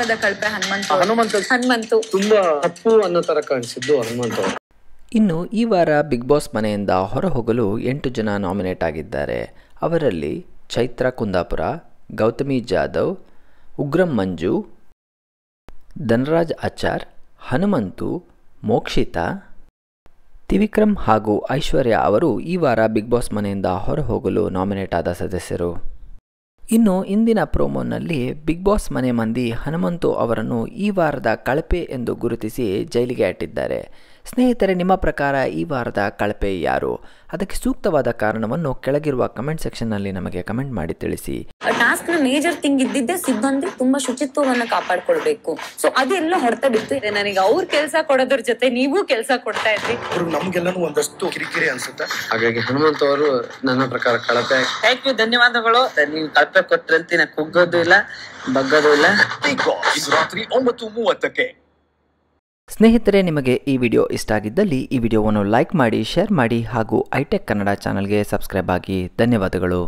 ವಾರದ ಕಳಪೆ ಹನುಮಂತು ತುಂಬಾ ತಪ್ಪು ಅನ್ನೋ ತರ ಕಾಣಿಸಿದ್ದು ಹನುಮಂತ. ಇನ್ನು ಈ ವಾರ ಬಿಗ್ ಬಾಸ್ ಮನೆಯಿಂದ ಹೊರಹೋಗಲು 8 ಜನ ನಾಮಿನೇಟ್ ಆಗಿದ್ದಾರೆ. ಅವರಲ್ಲಿ ಚೈತ್ರ ಕುಂದಾಪುರ, ಗೌತಮಿ ಜಾಧವ್, ಉಗ್ರಂ ಮಂಜು, ಧನರಾಜ್ ಆಚಾರ್, ಹನುಮಂತು, ಮೋಕ್ಷಿತಾ, ತ್ರಿವಿಕ್ರಮ್ ಹಾಗೂ ಐಶ್ವರ್ಯ ಅವರು ಈ ವಾರ ಬಿಗ್ ಬಾಸ್ ಮನೆಯಿಂದ ಹೊರಹೋಗಲು ನಾಮಿನೇಟ್ ಆದ ಸದಸ್ಯರು. ಇನ್ನು ಇಂದಿನ ಪ್ರೋಮೋನಲ್ಲಿ ಬಿಗ್ ಬಾಸ್ ಮನೆ ಮಂದಿ ಹನುಮಂತು ಅವರನ್ನು ಈ ವಾರದ ಕಳಪೆ ಎಂದು ಗುರುತಿಸಿ ಜೈಲಿಗೆ ಅಟ್ಟಿದ್ದಾರೆ. ಸ್ನೇಹಿತರೆ, ನಿಮ್ಮ ಪ್ರಕಾರ ಈ ವಾರದ ಕಳಪೆ ಯಾರು? ಅದಕ್ಕೆ ಸೂಕ್ತವಾದ ಕಾರಣವನ್ನು ಕೆಳಗಿರುವ ಕಮೆಂಟ್ ಸೆಕ್ಷನ್ನಲ್ಲಿ ನಮಗೆ ಕಮೆಂಟ್ ಮಾಡಿ ತಿಳಿಸಿ. ಟಾಸ್ಕ್ ನ ಮೇಜರ್ ಥಿಂಗ್ ಇದ್ದಿದ್ದೆ ಸಿಬ್ಬಂದಿ ತುಂಬಾ ಶುಚಿತ್ವವನ್ನ ಕಾಪಾಡ್ಕೊಳ್ಬೇಕು. ಸೊ ಅದೆಲ್ಲ ಹೊರತ ಬಿತ್ತು. ನನಗೆ ಅವ್ರ ಕೆಲಸ ಕೊಡೋದ್ರ ಜೊತೆ ನೀವು ಕೆಲಸ ಕೊಡ್ತಾ ಇದ್ರಿ. ನಮ್ಗೆಲ್ಲನೂ ಒಂದಷ್ಟು ಕಿರಿಕಿರಿ ಅನ್ಸುತ್ತೆ. ಹಾಗಾಗಿ ಹನುಮಂತ ಅವರು ನನ್ನ ಪ್ರಕಾರ ಕಳಪೆ. ಥ್ಯಾಂಕ್ ಯು, ಧನ್ಯವಾದಗಳು. ನೀವು ಕಳಪೆ ಕೊಟ್ರಂತ ನಾ ಕುಗ್ಗೋದು ಇಲ್ಲ, ಬಗ್ಗೋದು ಇಲ್ಲ. ರಾತ್ರಿ 9:30ಕ್ಕೆ. ಸ್ನೇಹಿತರೆ, ನಿಮಗೆ ಈ ವಿಡಿಯೋ ಇಷ್ಟ ಆಗಿದ್ದಲ್ಲಿ ಈ ವಿಡಿಯೋವನ್ನು ಲೈಕ್ ಮಾಡಿ, ಶೇರ್ ಮಾಡಿ ಹಾಗೂ ಐಟೆಕ್ ಕನ್ನಡ ಚಾನಲ್ಗೆ ಸಬ್ಸ್ಕ್ರೈಬ್ ಆಗಿ. ಧನ್ಯವಾದಗಳು.